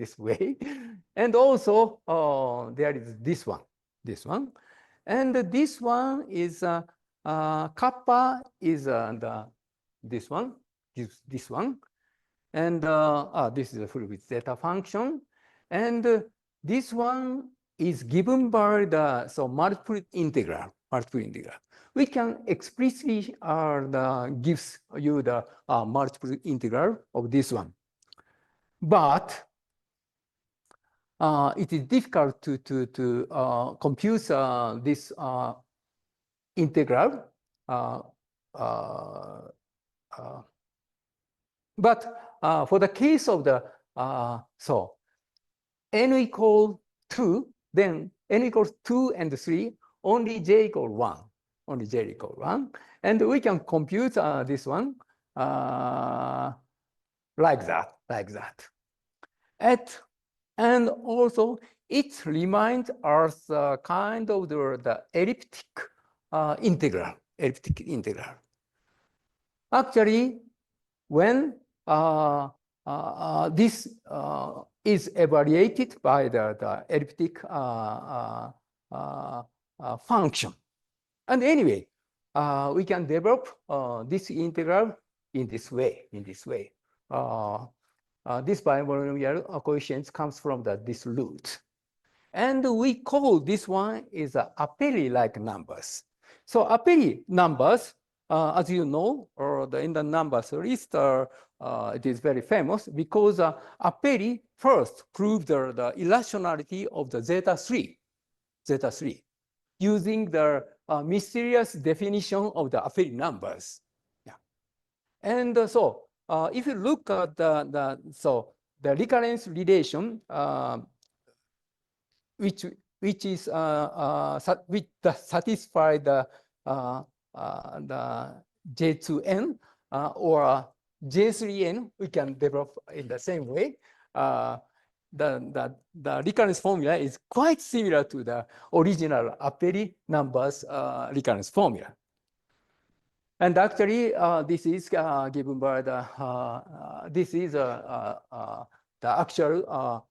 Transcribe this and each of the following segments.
this way. And also there is this one, and this one is kappa is this one, and this is a full width zeta function, and this one is given by the multiple integral. We can explicitly gives you the multiple integral of this one, but it is difficult to compute this integral. But for the case of the n equals 2, then n equals 2 and 3, only j equals 1. Only j equals 1. And we can compute this one like that. And also, it reminds us kind of the elliptic integral. Actually, when this is evaluated by the elliptic function. And anyway, we can develop this integral in this way. This binomial coefficient comes from this root. And we call this one is Apelli-like numbers. So Apelli numbers, as you know, or in the numbers list, it is very famous because Apelli first proved the irrationality of the zeta 3, using the mysterious definition of the Apelli numbers. Yeah. And so if you look at the recurrence relation, which satisfy the J2n or J3n, we can develop in the same way. The recurrence formula is quite similar to the original Apelli numbers recurrence formula. And actually, this is given by the this is the actual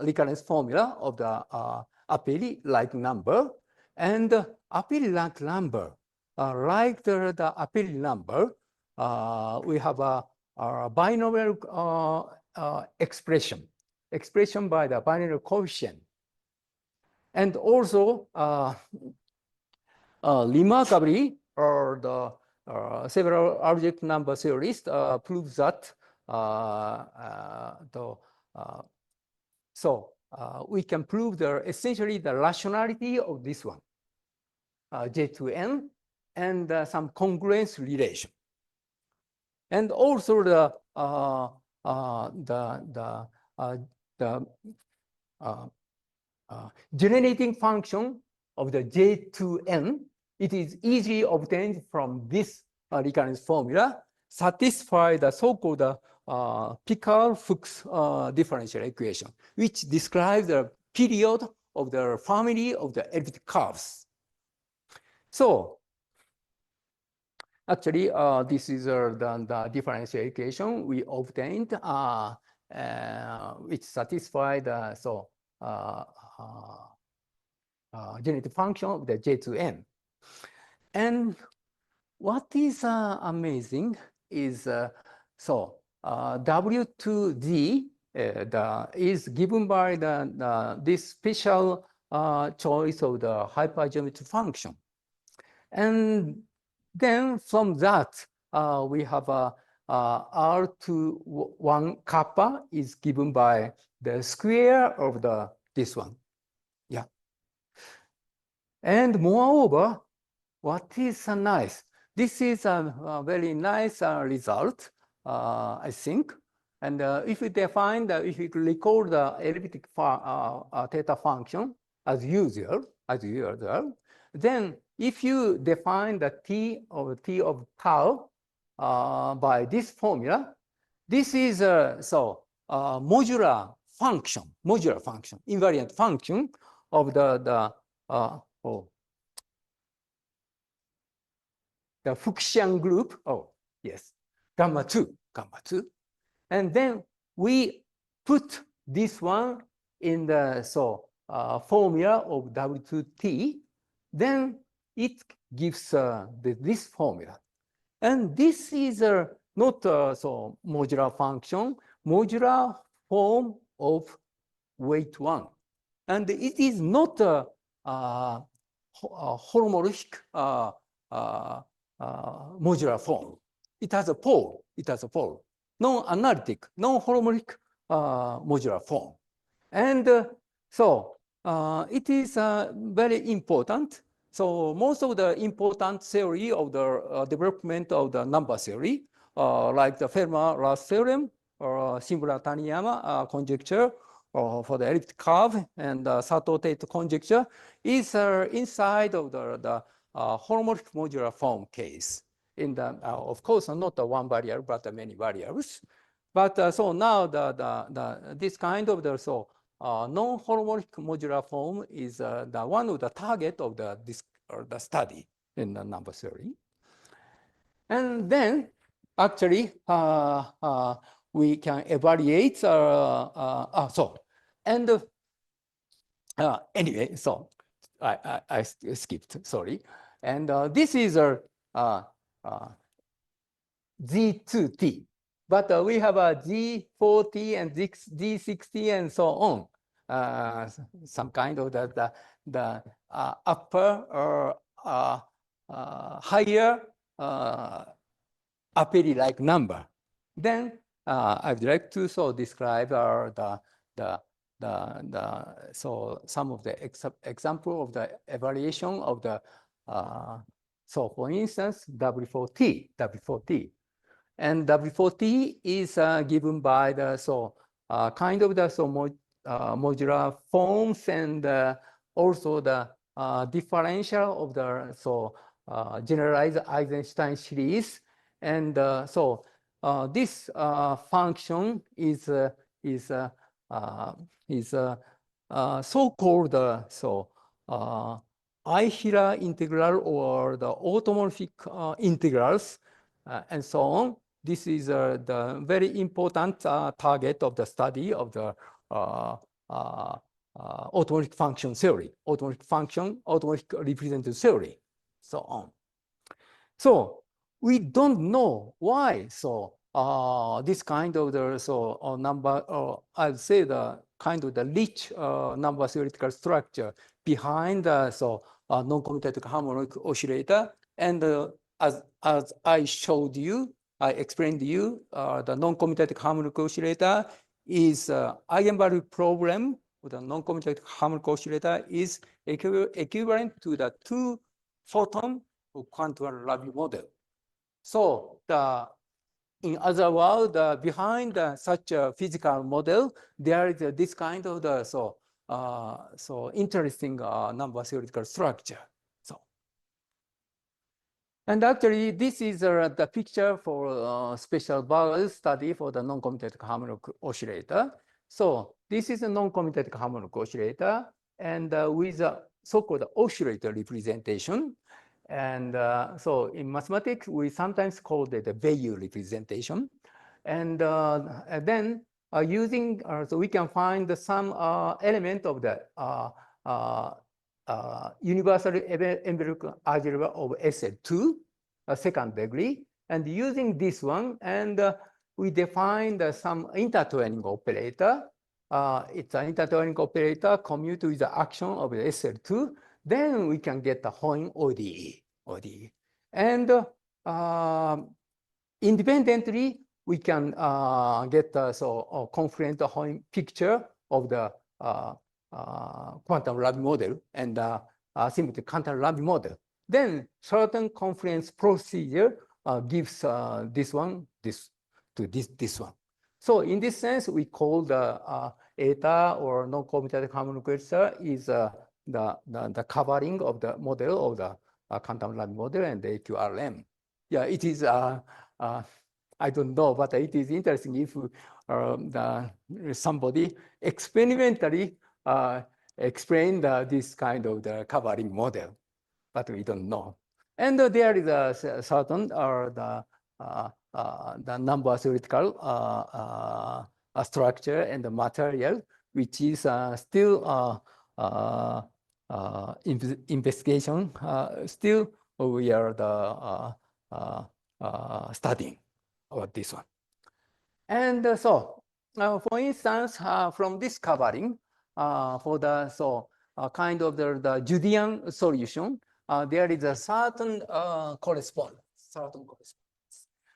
recurrence formula of the Apelli-like number. And Apelli-like number, like the Apelli number, we have a binomial expression by the binomial coefficient. And also, remarkably, the several object number theorists prove that we can prove essentially the rationality of this one, J2n, and some congruence relation. And also the generating function of the J2n, it is easily obtained from this recurrence formula, satisfy the so-called Picard-Fuchs differential equation, which describes the period of the family of the elliptic curves. So actually, this is the differential equation we obtained, which satisfied the generative function of the J2n. And what is amazing is W2D is given by this special choice of the hypergeometric function. And then from that, we have R21 kappa is given by the square of this one. Yeah. And moreover, what is nice? This is a very nice result, I think. And if we define if we recall the elliptic theta function as usual, then if you define the t of tau by this formula, this is modular function, invariant function of the Fuchsian group. Oh, yes, gamma 2. And then we put this one in the formula of W2T, then it gives this formula. And this is not modular function, modular form of weight 1. And it is not a holomorphic modular form. It has a pole. It has a pole. Non-analytic, non-holomorphic modular form. And it is very important. So most of the important theory of the development of the number theory, like the Fermat-Last theorem or Shimura-Taniyama conjecture for the elliptic curve and Sato-Tate conjecture, is inside of the holomorphic modular form case. In the of course not the one variable but many variables. But so now this kind of the non-holomorphic modular form is the one of the target of the study in the number theory. And then actually we can evaluate anyway, so I skipped, sorry. And this is a Z2T. But we have a G40 and G60 and so on. Some kind of the upper or higher Aperi-like number. Then I'd like to describe some of the example of the evaluation of the for instance W4T. And W4T is given by the kind of the modular forms and also the differential of the generalized Eisenstein series. And this function is so-called Eihler integral or the automorphic integrals and so on. This is the very important target of the study of the automorphic function theory, automorphic representative theory, so on. So we don't know why this kind of the number, I'd say the kind of the rich number theoretical structure behind the non-commutative harmonic oscillator. And as I showed you, I explained to you, the non-commutative harmonic oscillator is eigenvalue problem with the non-commutative harmonic oscillator is equivalent to the 2 photon of quantum Rabi model. So in other words, behind such a physical model, there is this kind of the interesting number theoretical structure. And actually, this is the picture for special Barrel study for the non-commutative harmonic oscillator. So this is a non-commutative harmonic oscillator, and with a so-called oscillator representation. And so in mathematics, we sometimes call it the Bayes representation. And then using, so we can find some element of the universal empirical algebra of SL2, second degree, and using this one, and we defined some intertwining operator. It's an intertwining operator commute with the action of the SL2. Then we can get the Hoyne ODE. And independently, we can get a confluent Hoyne picture of the quantum Rabi model and symmetric quantum Rabi model. Then certain confluence procedure gives this one, this one. So in this sense, we call the eta or non-commutative harmonic oscillator is the covering of the model of the quantum Rabi model and the AQRM. Yeah, it is. I don't know, but it is interesting if somebody experimentally explain this kind of the covering model, but we don't know. And there is a certain the number theoretical structure and the material, which is still investigation. Still, we are studying about this one. And for instance, from this covering, for the kind of the Judean solution, there is a certain correspondence.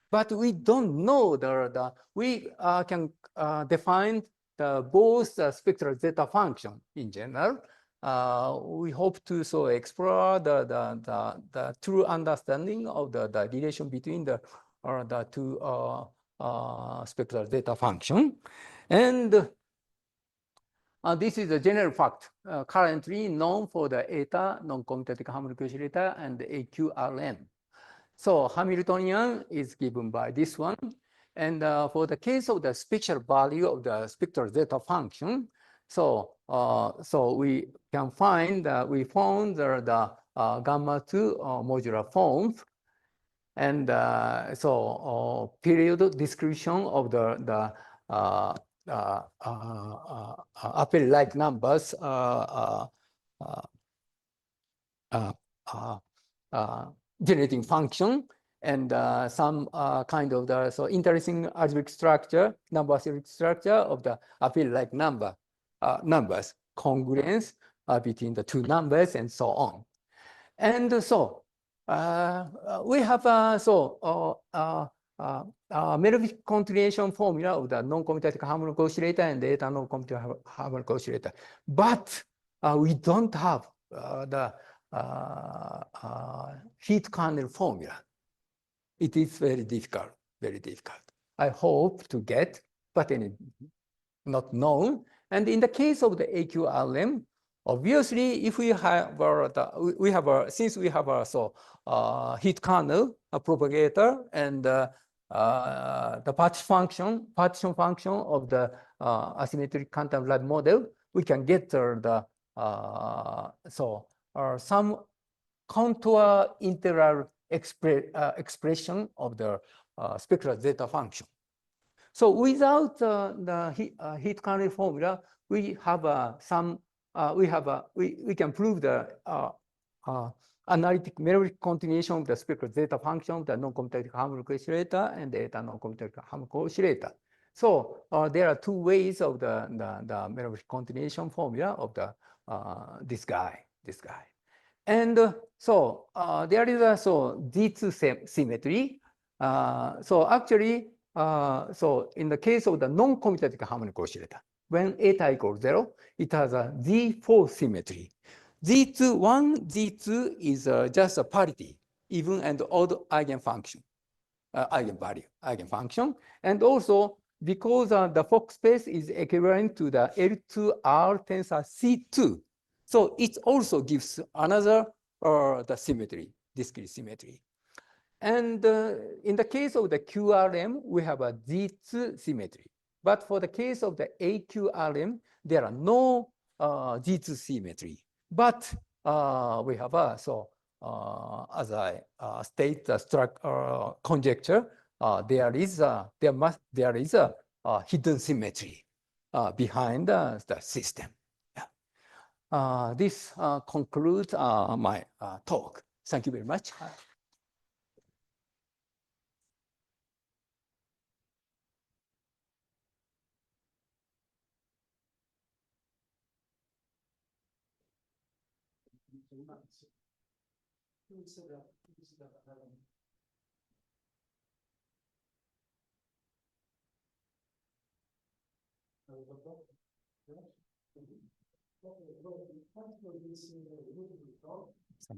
But we don't know we can define both the spectral zeta function in general. We hope to explore the true understanding of the relation between the two spectral zeta function. And this is a general fact currently known for the eta, non-commutative harmonic oscillator, and the AQRM. So Hamiltonian is given by this one. And for the case of the spectral value of the spectral zeta function, so we can find we found the gamma 2 modular forms. And period description of the apple-like numbers generating function, and some kind of the interesting algebraic structure, number theoretic structure of the apple-like numbers, congruence between the two numbers, and so on. And we have Melvin continuation formula of the non-commutative harmonic oscillator and the eta non-commutative harmonic oscillator, but we don't have the heat kernel formula. It is very difficult, very difficult. I hope to get, but not known. And in the case of the AQRM, obviously, if we have since we have a heat kernel, a propagator, and the partition function of the asymmetric quantum Lie model, we can get some contour integral expression of the spectral zeta function. So without the heat kernel formula, we have we can prove the analytic melodic continuation of the spectral zeta function, the non-commutative harmonic oscillator, and the eta non-commutative harmonic oscillator. So there are two ways of the melodic continuation formula of the this guy. And there is a D2 symmetry. So actually, in the case of the non-commutative harmonic oscillator, when eta equals 0, it has a D4 symmetry. D2 is just a parity, even and odd eigenfunction, eigenfunction. And also, because the Fock space is equivalent to the L2R tensor C2, so it also gives another the symmetry, discrete symmetry. And in the case of the QRM, we have a D2 symmetry. But for the case of the AQRM, there are no D2 symmetry. But we have as I state the conjecture, there is a hidden symmetry behind the system. Yeah. This concludes my talk. Thank you very much. Thank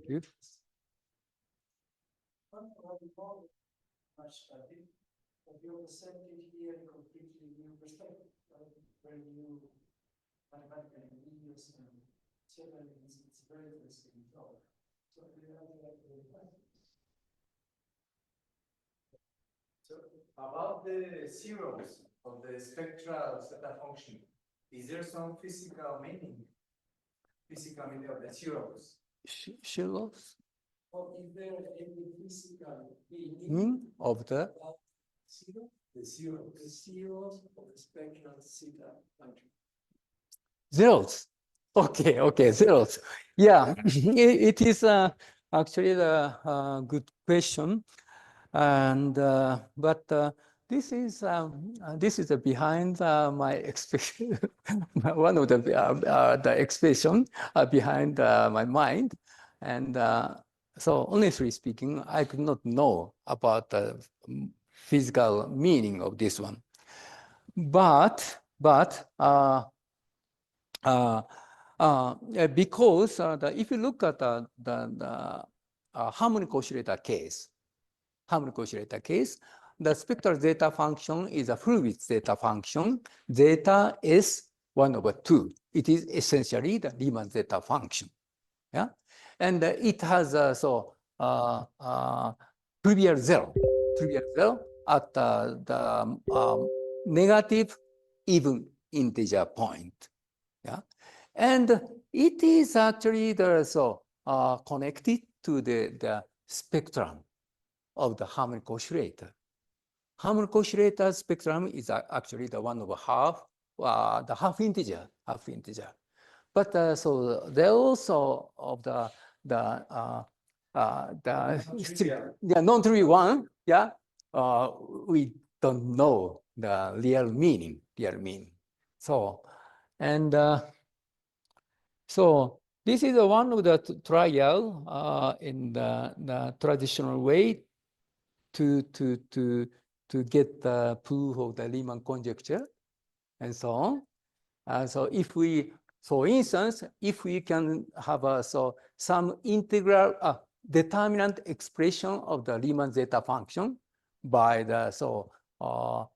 you. You're presenting here a completely new perspective, very new mathematical ideas and certainly it's very interesting talk. So about the zeros of the spectral zeta function, is there some physical meaning of the zeros? Zeros? Or is there any physical meaning of the zero? The zeros of the spectral theta function. Zeros. Okay, zeros. Yeah, it is actually a good question, and but this is behind my expectation. One of the expression behind my mind, and so honestly speaking, I could not know about the physical meaning of this one, but because if you look at the harmonic oscillator case, the spectral zeta function is a full width zeta function. Zeta is 1/2. It is essentially the Riemann zeta function. Yeah, and it has trivial zero at the negative even integer point. Yeah, and it is actually connected to the spectrum of the harmonic oscillator. Harmonic oscillator spectrum is actually the one of the half integer. But so there also of the non-trivial one. Yeah, we don't know the real meaning. So, and so this is one of the trial in the traditional way to get the proof of the Riemann conjecture and so on. So if we, for instance, if we can have some integral determinant expression of the Riemann zeta function by the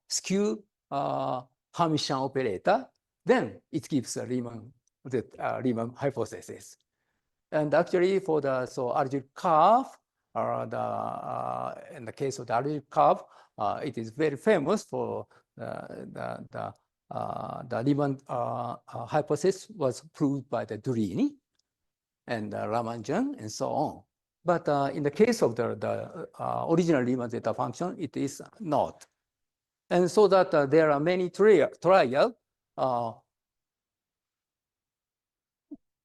skew Hermitian operator, then it gives a Riemann hypothesis. And actually, for the algebraic curve, in the case of the algebraic curve, it is very famous for the Riemann hypothesis was proved by the Durini and Ramanujan and so on. But in the case of the original Riemann zeta function, it is not. And so that there are many trials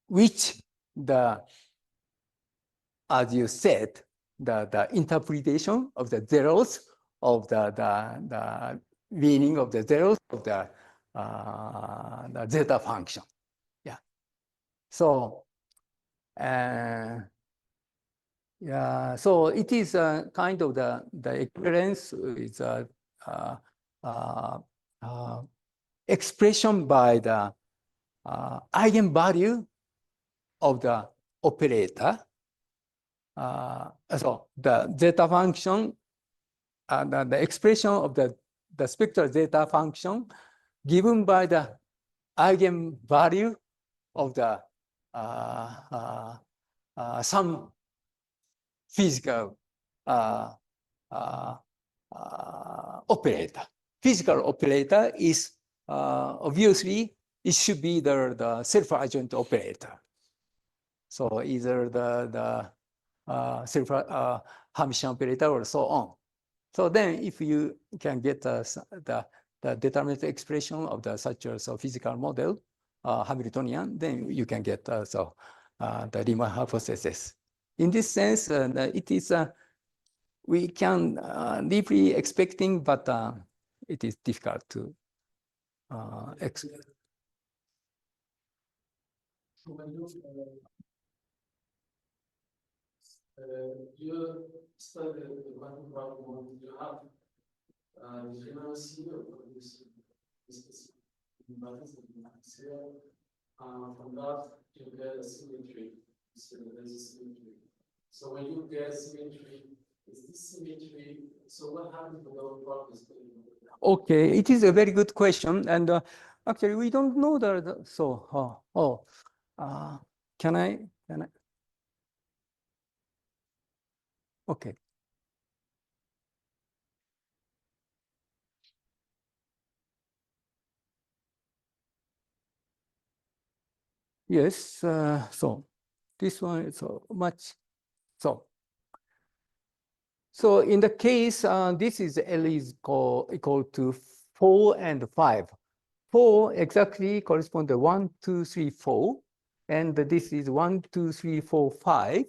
which as you said, the interpretation of the zeros of the meaning of the zeros of the zeta function. Yeah. So yeah, so it is kind of the experience is expression by the eigenvalue of the operator. So the zeta function, the expression of the spectral zeta function given by the eigenvalue of the some physical operator. Physical operator is obviously it should be the self-adjoint operator. So either the Hermitian operator or so on. So then if you can get the determinate expression of such a physical model, Hamiltonian, then you can get the Riemann hypothesis. In this sense, it is we can deeply expecting, but it is difficult to explain. You study the quantum problem you have the frequency of this from that you get a symmetry. So there's a symmetry. So when you get a symmetry, is this symmetry? So what happens with our problems? Okay, it is a very good question, and actually we don't know that. So can I? Okay. Yes. So this one is so much. So So in the case, this is L is equal to 4 and 5. 4 exactly correspond to 1, 2, 3, 4. And this is 1, 2, 3, 4, 5.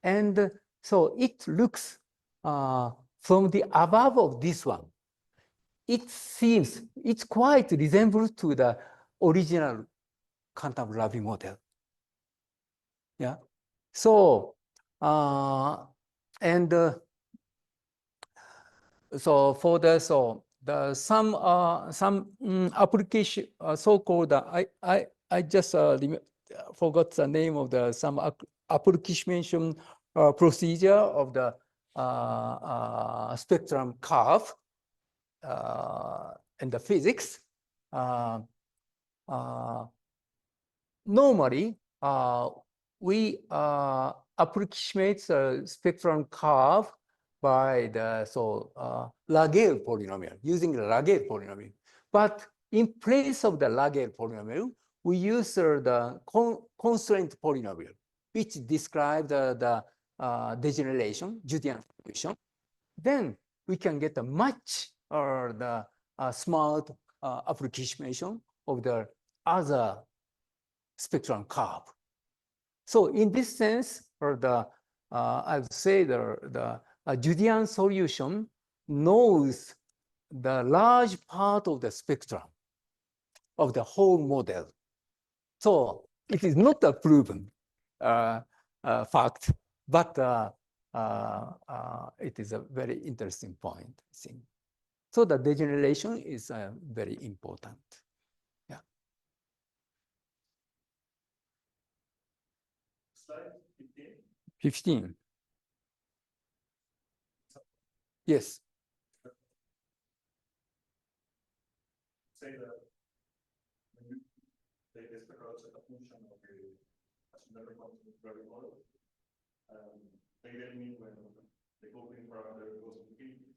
And so it looks from the above of this one. It seems it's quite resembles to the original quantum-Rabi model. Yeah. So so for the some application so-called I just forgot the name of the some application procedure of the spectrum curve in the physics. Normally, we approximate the spectrum curve by the Lagrange polynomial, using the Lagrange polynomial. But in place of the Lagrange polynomial, we use the constraint polynomial, which describes the degeneration, Julian solution. Then we can get a much smart approximation of the other spectrum curve. So in this sense, I would say the Julian solution knows the large part of the spectrum of the whole model. So it is not a proven fact, but it is a very interesting point, I think. So the degeneration is very important. Yeah. Slide 15. 15. Yes. Say that when you take the spectral set of function of the asymmetric quantum model, they get me when the opening parameter goes to infinity,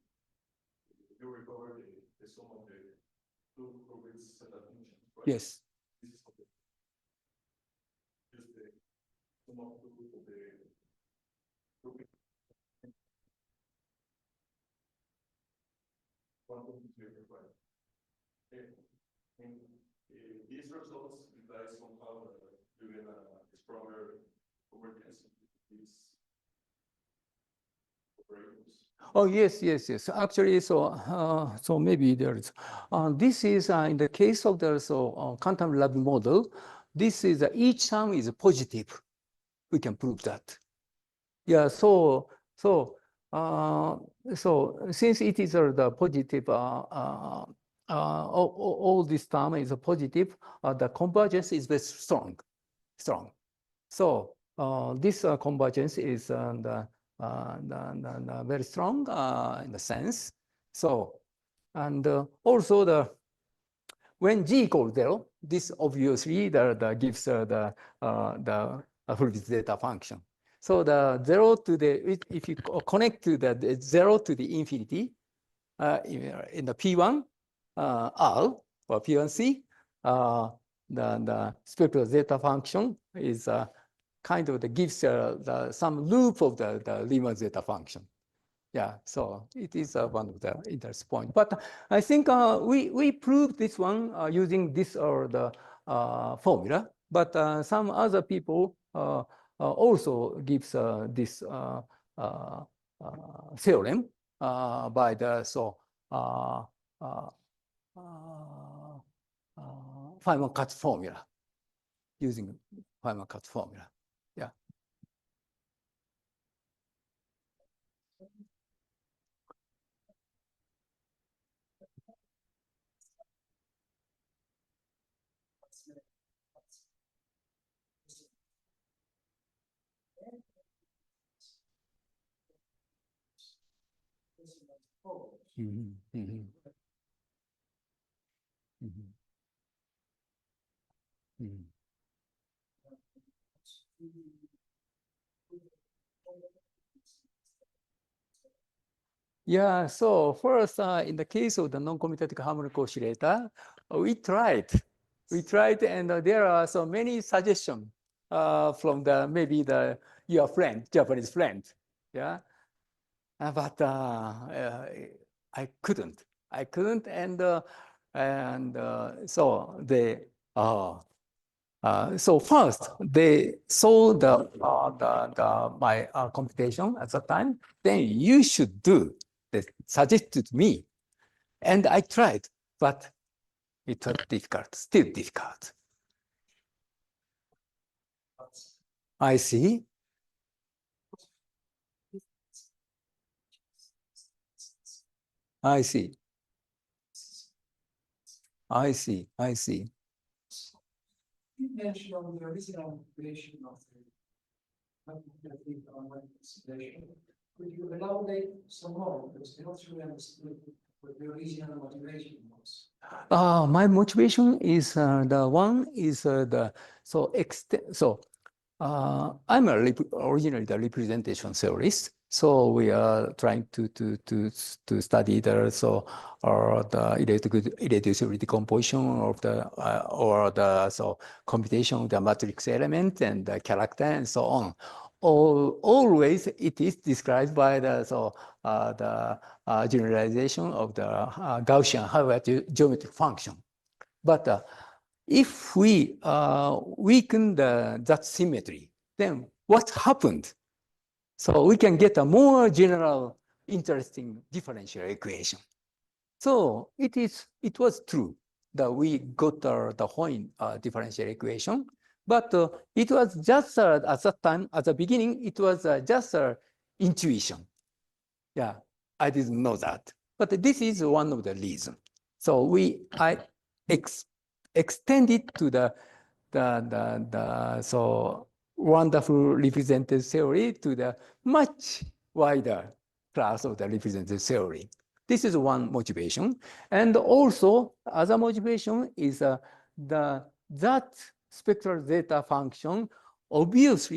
you recover the sum of the two Hurwitz set of functions, right? Yes. This is just the sum of two of the quantum theory, right? And these results imply somehow that you get a stronger convergence of these operators. Oh, yes, yes, yes. Actually, so maybe there is. This is in the case of the quantum lab model. This is each term is positive. We can prove that. Yeah. So since it is the positive, all this term is a positive. The convergence is very strong. So this convergence is very strong in the sense. So, and also when G equals 0, this obviously gives the Hurwitz zeta function. So the 0 to the, if you connect to the 0 to the infinity in the P1 R or P1C, the spectral zeta function is kind of gives some loop of the Riemann zeta function. Yeah, so it is one of the interest points. But I think we proved this one using this or the formula. But some other people also gives this theorem by the Feynman-Katz formula, using Feynman-Katz formula. Yeah. Mm-hmm. Mm-hmm. Mm-hmm. Mm-hmm. Yeah, so first, in the case of the non-commutative harmonic oscillator, we tried, and there are so many suggestions from maybe your friend, Japanese friend, yeah. but I couldn't. And so they so first they saw my computation at the time. Then you should do. They suggested me, and I tried, but it was difficult. Still difficult. I see. I see. I see. I see. You mentioned on the original creation of the online installation. Could you elaborate some more? Because I don't really understood what the original motivation was. My motivation is the one is the I'm originally the representation theorist. So we are trying to study the irreducible decomposition of the computation of the matrix element and the character and so on. Always it is described by the generalization of the Gaussian higher geometric function. But if we weaken that symmetry, then what happened? So we can get a more general, interesting differential equation. So it was true that we got the Hoyne differential equation, but it was just at that time, at the beginning, it was just intuition. Yeah, I didn't know that, but this is one of the reasons. So I extended to the wonderful representative theory to the much wider class of the representative theory. This is one motivation. And also, other motivation is that spectral zeta function almost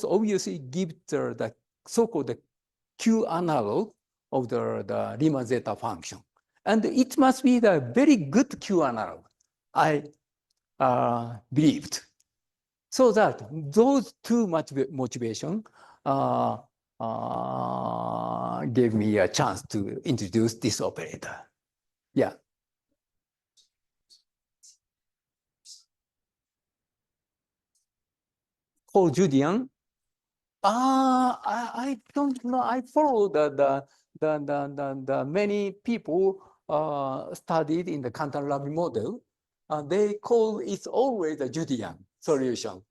obviously gives the so-called Q analog of the Riemann zeta function. And it must be the very good Q analog, I believed. So that those two motivation gave me a chance to introduce this operator. Yeah. Oh, Julian. I don't know. I follow the many people studied in the Cantor-Lamy model. They call it always a Julian solution.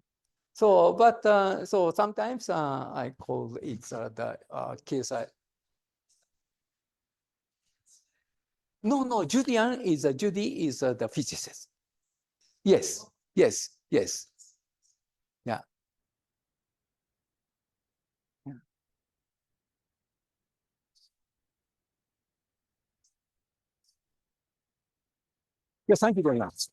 So, but so sometimes I call it the case. No, Julian is Judy is the physicist. Yes, yes, yes. Yeah. Yes, thank you very much.